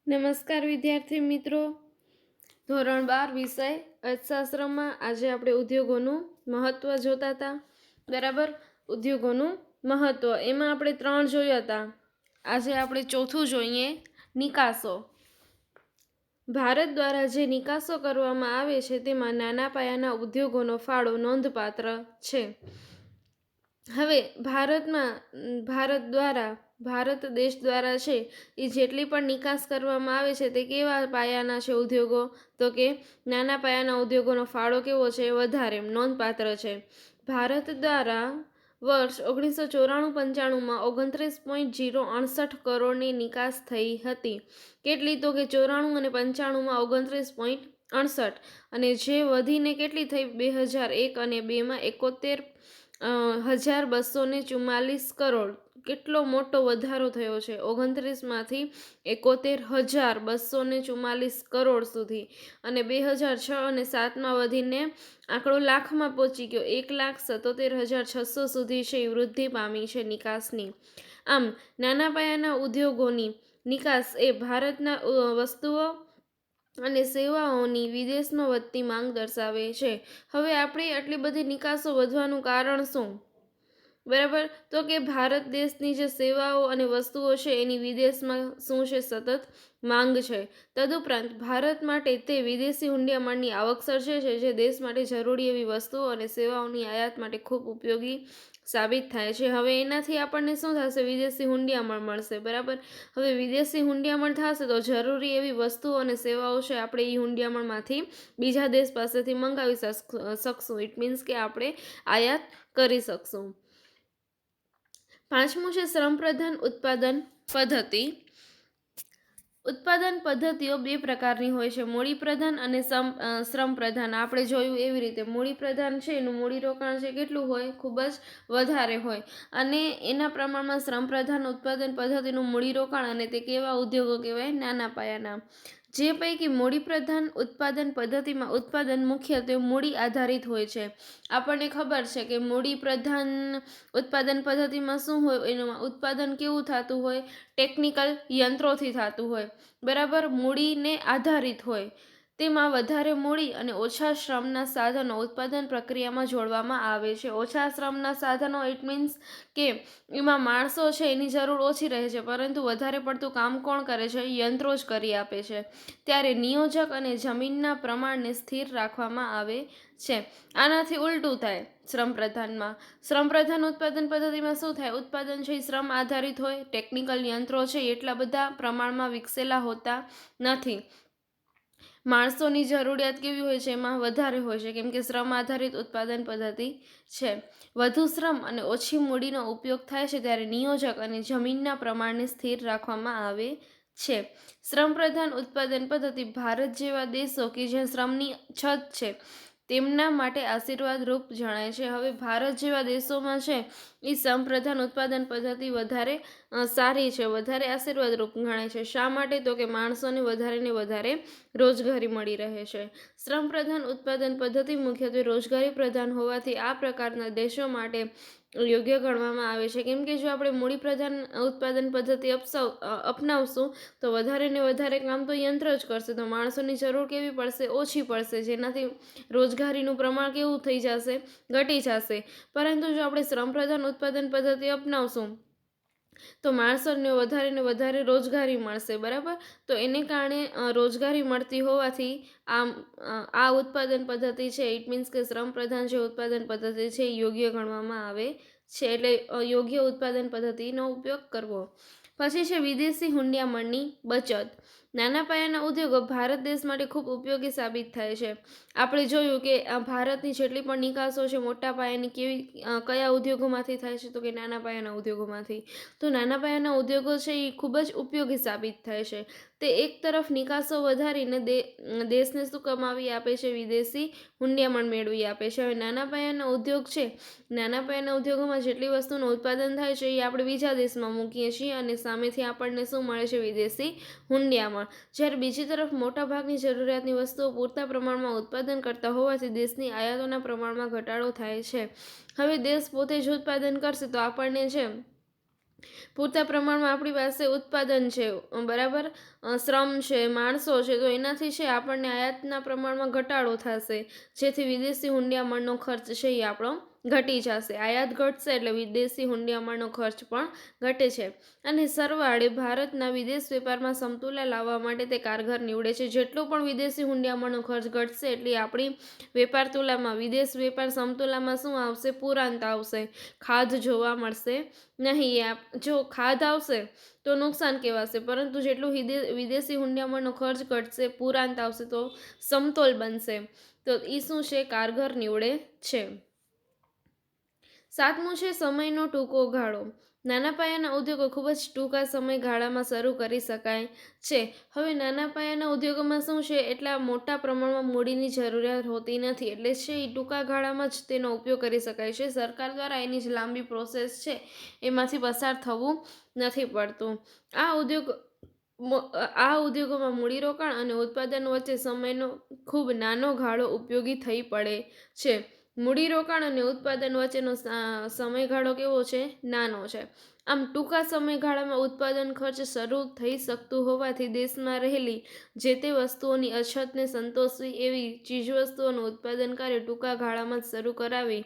નમસ્કાર વિદ્યાર્થી મિત્રો, ધોરણ 12 વિષય અર્થશાસ્ત્રમાં આજે આપણે ઉદ્યોગોનું મહત્વ જોતા હતા. બરાબર, ઉદ્યોગોનું મહત્વ એમાં આપણે 3 જોયા હતા. આજે આપણે ચોથું જોઈએ, નિકાસો. ભારત દ્વારા જે નિકાસો કરવામાં આવે છે તેમાં નાના પાયાના ઉદ્યોગોનો ફાળો નોંધપાત્ર છે. હવે ભારત દેશ દ્વારા છે એ જેટલી પણ નિકાસ કરવામાં આવે છે તે કેવા પાયાના છે ઉદ્યોગો, તો કે નાના પાયાના ઉદ્યોગોનો ફાળો કેવો છે, વધારે નોંધપાત્ર છે. ભારત દ્વારા વર્ષ 1994-95માં 29.068 કરોડની નિકાસ થઈ હતી. કેટલી, તો કે 94 અને 95માં 29.68, અને જે વધીને કેટલી થઈ 2001 અને 2માં 71,244 કરોડ. કેટલો મોટો વધારો થયો છે, 29માંથી 71,244 કરોડ સુધી, અને 2006 અને 7માં વધીને આંકડો લાખમાં પહોંચી ગયો, 1,77,600 સુધી છે વૃદ્ધિ પામી છે નિકાસની. આમ નાના પાયાના ઉદ્યોગોની નિકાસ એ ભારતના વસ્તુઓ અને સેવાઓની વિદેશમાં વધતી માંગ દર્શાવે છે. હવે આપણે આટલી બધી નિકાસો વધવાનું કારણ શું? બરાબર, તો કે ભારત દેશની જે સેવાઓ અને વસ્તુઓ છે એની વિદેશમાં શું છે, સતત માંગ છે. તદુપરાંત ભારત માટે તે વિદેશી હુંડિયામણની આવક સર્જે છે, જે દેશ માટે જરૂરી એવી વસ્તુઓ અને સેવાઓની આયાત માટે ખૂબ ઉપયોગી સાબિત થાય છે. હવે એનાથી આપણને શું થશે, વિદેશી હુંડિયામણ મળશે. બરાબર, હવે વિદેશી હુંડિયામણ થશે તો જરૂરી એવી વસ્તુઓ અને સેવાઓ છે આપણે એ હુંડિયામણમાંથી બીજા દેશ પાસેથી મંગાવી શકશું. ઇટ મીન્સ કે આપણે આયાત કરી શકશું. પાંચમું છે શ્રમ પ્રધાન ઉત્પાદન પદ્ધતિ. ઉત્પાદન પદ્ધતિઓ બે પ્રકારની હોય છે, મૂડી પ્રધાન અને શ્રમ પ્રધાન. આપણે જોયું એવી રીતે મૂડી પ્રધાન છે એનું મૂડી રોકાણ છે કેટલું હોય, ખૂબ જ વધારે હોય, અને એના પ્રમાણમાં શ્રમ પ્રધાન ઉત્પાદન પદ્ધતિનું મૂડી રોકાણ, અને તે કેવા ઉદ્યોગો કહેવાય, નાના પાયાના. જે પૈકી મૂડી પ્રધાન ઉત્પાદન પદ્ધતિમાં ઉત્પાદન મુખ્યત્વે મૂડી આધારિત હોય છે. આપણને ખબર છે કે મૂડી પ્રધાન ઉત્પાદન પદ્ધતિમાં શું હોય, એનું ઉત્પાદન કેવું થતું હોય, ટેકનિકલ યંત્રોથી થતું હોય. બરાબર, મૂડીને આધારિત હોય, તેમાં વધારે મૂડી અને ઓછા શ્રમના સાધનો ઉત્પાદન પ્રક્રિયામાં જોડવામાં આવે છે. ઓછા શ્રમના સાધનો ઇટ મીન્સ કે એમાં માણસો છે એની જરૂર ઓછી રહે છે, પરંતુ વધારે પડતું કામ કોણ કરે છે, યંત્રો જ કરી આપે છે. ત્યારે નિયોજક અને જમીનના પ્રમાણને સ્થિર રાખવામાં આવે છે. આનાથી ઉલટું થાય શ્રમ પ્રધાનમાં. શ્રમ પ્રધાન ઉત્પાદન પદ્ધતિમાં શું થાય, ઉત્પાદન છે શ્રમ આધારિત હોય, ટેકનિકલ યંત્રો છે એટલા બધા પ્રમાણમાં વિકસેલા હોતા નથી. માણસોની જરૂરિયાત કેવી હોય છે, એમાં વધારે હોય છે, કેમ કે શ્રમ આધારિત ઉત્પાદન પદ્ધતિ છે. વધુ શ્રમ અને ઓછી મૂડીનો ઉપયોગ થાય છે, ત્યારે નિયોજક અને જમીનના પ્રમાણને સ્થિર રાખવામાં આવે છે. શ્રમ પ્રધાન ઉત્પાદન પદ્ધતિ ભારત જેવા દેશો કે જ્યાં શ્રમની છત છે તેમના માટે આશીર્વાદરૂપ જણાય છે. હવે ભારત જેવા દેશોમાં છે એ શ્રમ પ્રધાન ઉત્પાદન પદ્ધતિ વધારે સારી છે, વધારે આશીર્વાદરૂપ ગણાય છે. શા માટે, તો કે માણસોને વધારે ને વધારે રોજગારી મળી રહે છે. શ્રમ પ્રધાન ઉત્પાદન પદ્ધતિ મુખ્યત્વે રોજગારી પ્રધાન હોવાથી આ પ્રકારના દેશો માટે યોગ્ય ગણવામાં આવે છે. કેમ કે જો આપણે મૂડી પ્રધાન ઉત્પાદન પદ્ધતિ અપનાવશું તો વધારે ને વધારે કામ તો યંત્ર જ કરશે, તો માણસોની જરૂર કેવી પડશે, ઓછી પડશે, જેનાથી રોજગારીનું પ્રમાણ કેવું થઈ જશે, ઘટી જશે. પરંતુ જો આપણે શ્રમ પ્રધાન ઉત્પાદન પદ્ધતિ અપનાવશું તો માણસોને વધારે ને વધારે રોજગારી મળશે. બરાબર, તો એને કારણે રોજગારી મળતી હોવાથી આ ઉત્પાદન પદ્ધતિ છે, ઇટ મીન્સ કે શ્રમ પ્રધાન જે ઉત્પાદન પદ્ધતિ છે એ યોગ્ય ગણવામાં આવે છે. એટલે યોગ્ય ઉત્પાદન પદ્ધતિનો ઉપયોગ કરવો. પછી છે વિદેશી હુંડિયામણની બચત. નાના પાયાના ઉદ્યોગો ભારત દેશ માટે ખૂબ ઉપયોગી સાબિત થાય છે. આપણે જોયું કે ભારતની જેટલી પણ નિકાસો છે મોટા પાયાની કયા ઉદ્યોગોમાંથી થાય છે, તો કે નાના પાયાના ઉદ્યોગોમાંથી. તો નાના પાયાના ઉદ્યોગો છે એ ખૂબ જ ઉપયોગી સાબિત થાય છે. તે એક તરફ નિકાસો વધારીને દેશને શું કમાવી આપે છે, વિદેશી હુંડિયામણ મેળવી આપે છે. હવે નાના પાયાના ઉદ્યોગ છે, નાના પાયાના ઉદ્યોગોમાં જેટલી વસ્તુનું ઉત્પાદન થાય છે એ આપણે બીજા દેશમાં મૂકીએ છીએ, અને સામેથી આપણને શું મળે છે, વિદેશી હુંડિયામણ. જ્યારે બીજી તરફ મોટાભાગની જરૂરિયાતની વસ્તુઓ પૂરતા પ્રમાણમાં ઉત્પાદન કરતા હોવાથી દેશની આયાતોના પ્રમાણમાં ઘટાડો થાય છે. હવે દેશ પોતે જ ઉત્પાદન કરશે તો આપણને છે પૂરતા પ્રમાણમાં આપણી પાસે ઉત્પાદન છે, બરાબર, શ્રમ છે, માણસો છે, તો એનાથી છે આપણને આયાતના પ્રમાણમાં ઘટાડો થશે, જેથી વિદેશી હુંડિયામણનો ખર્ચ છે એ આપણો ઘટી જશે. આયાત ઘટશે એટલે વિદેશી હુંડિયામણનો ખર્ચ પણ ઘટે છે. અને સરવાળે ભારતના વિદેશ વેપારમાં સમતુલા લાવવા માટે તે કારગર નીવડે છે. જેટલો પણ વિદેશી હુંડિયામણનો ખર્ચ ઘટશે એટલી આપણી વેપાર તુલામાં, વિદેશ વેપાર સમતુલામાં શું આવશે? પુરાંત આવશે, ખાધ જોવા મળશે નહીં. જો ખાધ આવશે તો નુકસાન કહેવાશે, પરંતુ જેટલું વિદેશી હુંડિયામણનો ખર્ચ ઘટશે, પુરાંત આવશે તો સમતોલ બનશે. તો એ શું છે? કારગર નીવડે છે. સાતમું છે સમયનો ટૂંકો ગાળો. નાના પાયાના ઉદ્યોગો ખૂબ જ ટૂંકા સમયગાળામાં શરૂ કરી શકાય છે. હવે નાના પાયાના ઉદ્યોગોમાં શું છે? એટલા મોટા પ્રમાણમાં મૂડીની જરૂરિયાત હોતી નથી, એટલે છે એ ટૂંકા ગાળામાં જ તેનો ઉપયોગ કરી શકાય છે. સરકાર દ્વારા એની જ લાંબી પ્રોસેસ છે એમાંથી પસાર થવું નથી પડતું. આ ઉદ્યોગોમાં મૂડીરોકાણ અને ઉત્પાદન વચ્ચે સમયનો ખૂબ નાનો ગાળો ઉપયોગી થઈ પડે છે. મૂડીરોકાણ અને ઉત્પાદન વચ્ચેનો સમયગાળો કેવો છે? નાનો છે. આમ ટૂંકા સમયગાળામાં ઉત્પાદન ખર્ચ શરૂ થઈ શકતું હોવાથી દેશમાં રહેલી જે તે વસ્તુઓની અછતને સંતોષવી એવી ચીજવસ્તુઓનું ઉત્પાદન કાર્ય ટૂંકા ગાળામાં જ શરૂ કરાવી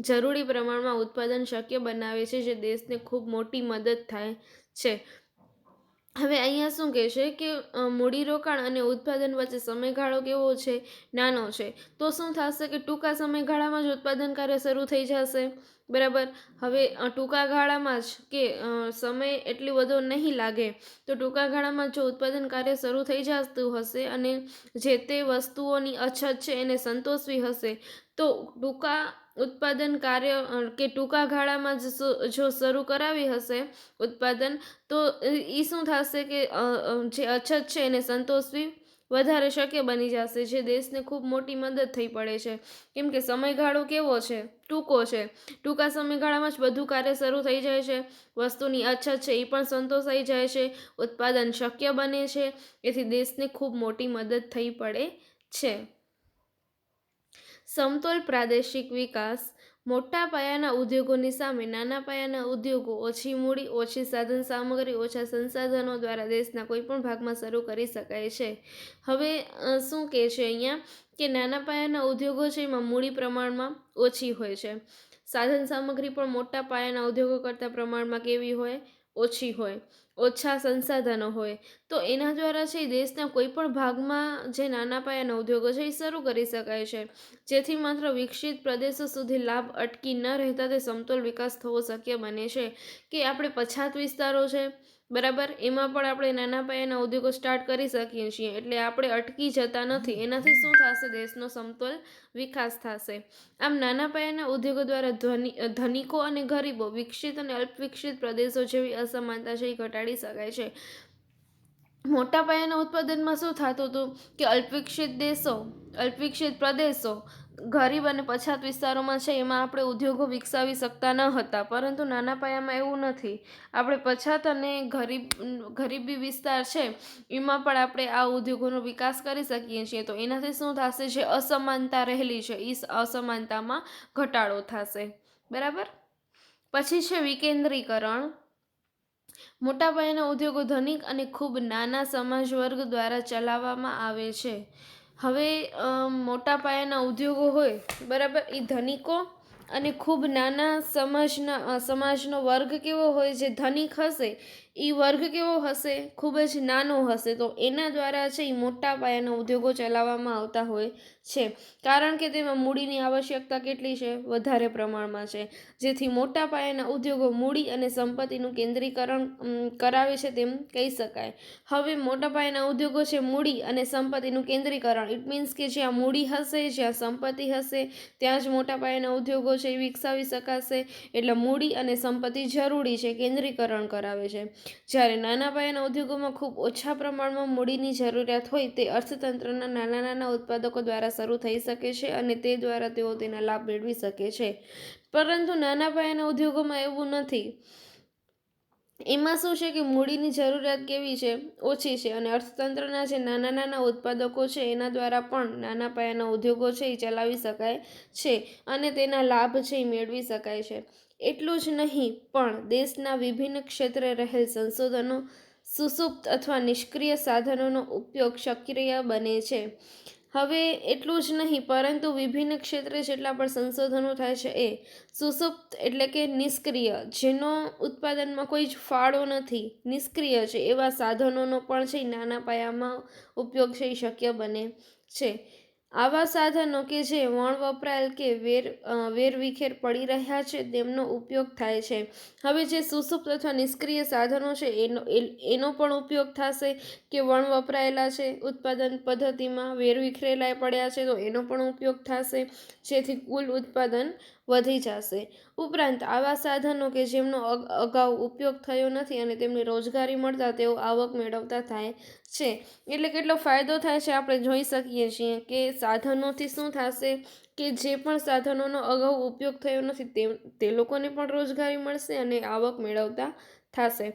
જરૂરી પ્રમાણમાં ઉત્પાદન શક્ય બનાવે છે, જે દેશને ખૂબ મોટી મદદ થાય છે. હવે અહીંયા શું કહે છે કે મૂડીરોકાણ અને ઉત્પાદન વચ્ચે સમયગાળો કેવો છે? નાનો છે. તો શું થશે કે ટૂંકા સમયગાળામાં જ ઉત્પાદન કાર્ય શરૂ થઈ જશે, બરાબર. હવે ટૂંકા ગાળામાં જ કે સમય એટલો બધો નહીં લાગે, તો ટૂંકા ગાળામાં જો ઉત્પાદન કાર્ય શરૂ થઈ જતું હશે અને જે તે વસ્તુઓની અછત છે એને સંતોષવી હશે, તો ટૂંકા ઉત્પાદન કાર્ય કે ટૂંકા ગાળામાં જ જો શરૂ કરાવી હશે ઉત્પાદન, તો એ શું થશે કે જે અછત છે એને સંતોષવી વધારે શક્ય બની જશે, જે દેશને ખૂબ મોટી મદદ થઈ પડે છે. કેમ કે સમયગાળો કેવો છે? ટૂંકો છે. ટૂંકા સમયગાળામાં જ બધું કાર્ય શરૂ થઈ જાય છે, વસ્તુની અછત છે એ પણ સંતોષાઈ જાય છે, ઉત્પાદન શક્ય બને છે, એથી દેશને ખૂબ મોટી મદદ થઈ પડે છે. સમતોલ પ્રાદેશિક વિકાસ. મોટા પાયાના ઉદ્યોગોની સામે નાના પાયાના ઉદ્યોગો ઓછી મૂડી, ઓછી સાધન સામગ્રી, ઓછા સંસાધનો દ્વારા દેશના કોઈ પણ ભાગમાં શરૂ કરી શકાય છે. હવે શું કહે છે અહીંયા કે નાના પાયાના ઉદ્યોગો છે એમાં મૂડી પ્રમાણમાં ઓછી હોય છે, સાધન સામગ્રી પણ મોટા પાયાના ઉદ્યોગો કરતાં પ્રમાણમાં કેવી હોય? ઓછી હોય, ઓછા સંસાધનો હોય. તો એના દ્વારા છે દેશના કોઈ પણ ભાગમાં જે નાના પાયાના ઉદ્યોગો છે એ શરૂ કરી શકાય છે, જેથી માત્ર વિકસિત પ્રદેશો સુધી લાભ અટકી ન રહેતા તે સમતોલ વિકાસ થવો શક્ય બને છે. કે આપણે પછાત વિસ્તારો છે, બરાબર, એમાં પણ આપણે નાના પાયાના ઉદ્યોગો સ્ટાર્ટ કરી શકીએ છીએ, એટલે આપણે અટકી જતા નથી. એનાથી શું થશે? દેશનો સમતોલ વિકાસ થશે. આમ નાના પાયાના ઉદ્યોગો દ્વારા ધનિકો અને ગરીબો, વિકસિત અને અલ્પવિકસિત પ્રદેશો જેવી અસમાનતા છે એ ઘટાડી શકાય છે. મોટા પાયાના ઉત્પાદનમાં શું થતું હતું કે અલ્પવિકસિત પ્રદેશો, ગરીબ અને પછાત વિસ્તારોમાં છે એમાં આપણે ઉદ્યોગો વિકસાવી શકતા ન હતા, પરંતુ નાના પાયામાં એવું નથી. આપણે પછાત અને ગરીબી વિસ્તાર છે એમાં પણ આપણે આ ઉદ્યોગોનો વિકાસ કરી શકીએ છીએ. તો એનાથી શું થશે? જે અસમાનતા રહેલી છે એ અસમાનતામાં ઘટાડો થશે, બરાબર. પછી છે વિકેન્દ્રીકરણ. મોટા પાયાના ઉદ્યોગો ધનિક અને ખૂબ નાના સમાજ વર્ગ દ્વારા ચલાવવામાં આવે છે. હવે મોટા પાયાના ઉદ્યોગો હોય, બરાબર, એ ધનિકો અને ખૂબ નાના સમાજનો વર્ગ કેવો હોય? જે ધનિક હશે એ વર્ગ કેવો હશે? ખૂબ જ નાનો હશે. તો એના દ્વારા છે એ મોટા પાયાના ઉદ્યોગો ચલાવવામાં આવતા હોય છે, કારણ કે તેમાં મૂડીની આવશ્યકતા કેટલી છે? વધારે પ્રમાણમાં છે, જેથી મોટા પાયાના ઉદ્યોગો મૂડી અને સંપત્તિનું કેન્દ્રીકરણ કરાવે છે તેમ કહી શકાય. હવે મોટા પાયાના ઉદ્યોગો છે મૂડી અને સંપત્તિનું કેન્દ્રીકરણ, ઇટ મીન્સ કે જ્યાં મૂડી હશે, જ્યાં સંપત્તિ હશે, ત્યાં જ મોટા પાયાના ઉદ્યોગો છે એ વિકસાવી શકાશે. એટલે મૂડી અને સંપત્તિ જરૂરી છે, કેન્દ્રીકરણ કરાવે છે. જ્યારે નાના પાયાના ઉદ્યોગોમાં ખૂબ ઓછા પ્રમાણમાં મૂડીની જરૂરિયાત હોય, તે અર્થતંત્રના નાના નાના ઉત્પાદકો દ્વારા શરૂ થઈ શકે છે અને તે દ્વારા તેઓ તેના લાભ મેળવી શકે છે. પરંતુ નાના પાયાના ઉદ્યોગોમાં એવું નથી. એમાં શું છે કે મૂડીની જરૂરિયાત કેવી છે? ઓછી છે, અને અર્થતંત્રના જે નાના નાના ઉત્પાદકો છે એના દ્વારા પણ નાના પાયાના ઉદ્યોગો છે એ ચલાવી શકાય છે અને તેના લાભ છે એ મેળવી શકાય છે. એટલું જ નહીં પણ દેશના વિભિન્ન ક્ષેત્રે રહેલ સંશોધનો સુસુપ્ત અથવા નિષ્ક્રિય સાધનોનો ઉપયોગ સક્રિય બને છે. હવે એટલું જ નહીં પરંતુ વિભિન્ન ક્ષેત્રે જેટલા પણ સંશોધનો થાય છે એ સુસુપ્ત એટલે કે નિષ્ક્રિય, જેનો ઉત્પાદનમાં કોઈ જ ફાળો નથી, નિષ્ક્રિય છે એવા સાધનોનો પણ છે નાના પાયામાં ઉપયોગ છે શક્ય બને છે. આવા સાધનો કે જે વણ વપરાયેલ કે વેરવિખેર પડી રહ્યા છે તેમનો ઉપયોગ થાય છે. હવે જે સુસુપ્ત અથવા નિષ્ક્રિય સાધનો છે એનો પણ ઉપયોગ થશે કે વણ વપરાયેલા છે ઉત્પાદન પદ્ધતિમાં, વેરવિખરેલા પડ્યા છે તો એનો પણ ઉપયોગ થશે, જેથી કુલ ઉત્પાદન વધી જશે. ઉપરાંત આવા સાધનો કે જેમનો અગાઉ ઉપયોગ થયો નથી અને તેમને રોજગારી મળતા તેઓ આવક મેળવતા થાય છે. એટલે કેટલો ફાયદો થાય છે આપણે જોઈ શકીએ છીએ કે સાધનોથી શું થશે કે જે પણ સાધનોનો અગાઉ ઉપયોગ થયો નથી તે લોકોને પણ રોજગારી મળશે અને આવક મેળવતા થશે,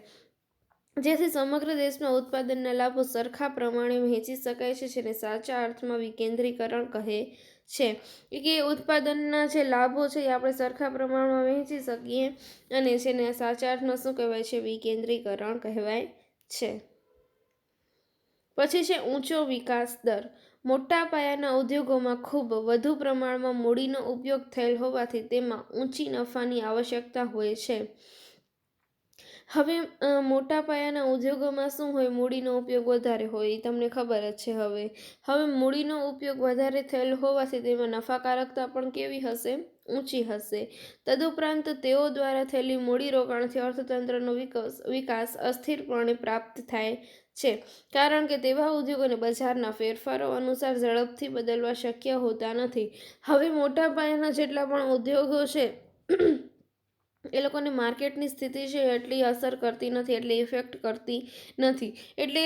જેથી સમગ્ર દેશમાં ઉત્પાદનના લાભો સરખા પ્રમાણે વહેંચી શકાય છે, જેને સાચા અર્થમાં વિકેન્દ્રીકરણ કહે છે. કે ઉત્પાદનના જે લાભો છે એ આપણે સરખા પ્રમાણમાં વહેંચી શકીએ અને જેને સાચા અર્થમાં શું કહેવાય છે? વિકેન્દ્રીકરણ કહેવાય છે. પછી છે ઊંચો વિકાસ દર. મોટા પાયાના ઉદ્યોગોમાં ખૂબ વધુ પ્રમાણમાં મૂડીનો ઉપયોગ થયેલ હોવાથી તેમાં ઊંચી નફાની આવશ્યકતા હોય છે. હવે મોટા પાયાના ઉદ્યોગોમાં શું હોય? મૂડીનો ઉપયોગ વધારે હોય, એ તમને ખબર જ છે. હવે મૂડીનો ઉપયોગ વધારે થયેલ હોવાથી તેમાં નફાકારકતા પણ કેવી હશે? ઊંચી હશે. તદુપરાંત તેઓ દ્વારા થયેલી મૂડીરોકાણથી અર્થતંત્રનો વિકાસ અસ્થિરપણે પ્રાપ્ત થાય છે, કારણ કે તેવા ઉદ્યોગોને બજારના ફેરફારો અનુસાર ઝડપથી બદલવા શક્ય હોતા નથી. હવે મોટા પાયાના જેટલા પણ ઉદ્યોગો છે એ લોકોને માર્કેટની સ્થિતિ છે એટલી અસર કરતી નથી, એટલી ઇફેક્ટ કરતી નથી. એટલે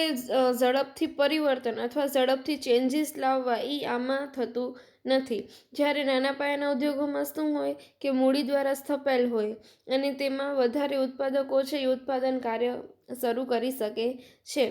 ઝડપથી પરિવર્તન અથવા ઝડપથી ચેન્જીસ લાવવા એ આમાં થતું નથી. જ્યારે નાના પાયાના ઉદ્યોગોમાં શું હોય કે મૂડી દ્વારા સ્થપાયેલ હોય અને તેમાં વધારે ઉત્પાદકો છે એ ઉત્પાદન કાર્ય શરૂ કરી શકે છે,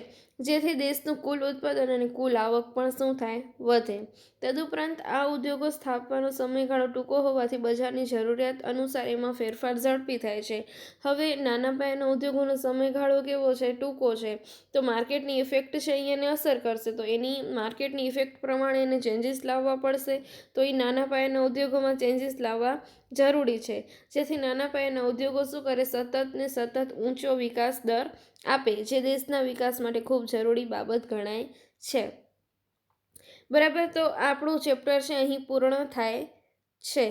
જેથી દેશનું કુલ ઉત્પાદન અને કુલ આવક પણ શું થાય? વધે. તદુપરાંત આ ઉદ્યોગો સ્થાપવાનો સમયગાળો ટૂંકો હોવાથી બજારની જરૂરિયાત અનુસાર એમાં ફેરફાર ઝડપી થાય છે. હવે નાના પાયાના ઉદ્યોગોનો સમયગાળો કેવો છે? ટૂંકો છે. તો માર્કેટની ઇફેક્ટ છે એ એને અસર કરશે, તો એની માર્કેટની ઇફેક્ટ પ્રમાણે એને ચેન્જીસ લાવવા પડશે. તો એ નાના પાયાના ઉદ્યોગોમાં ચેન્જીસ લાવવા જરૂરી છે, જેથી નાના પાયાના ઉદ્યોગો શું કરે? સતત ઊંચો વિકાસ દર આપે, જે દેશના વિકાસ માટે ખૂબ જરૂરી બાબત ગણાય છે. બરાબર, તો આપણું ચેપ્ટર છે અહીં પૂર્ણ થાય છે.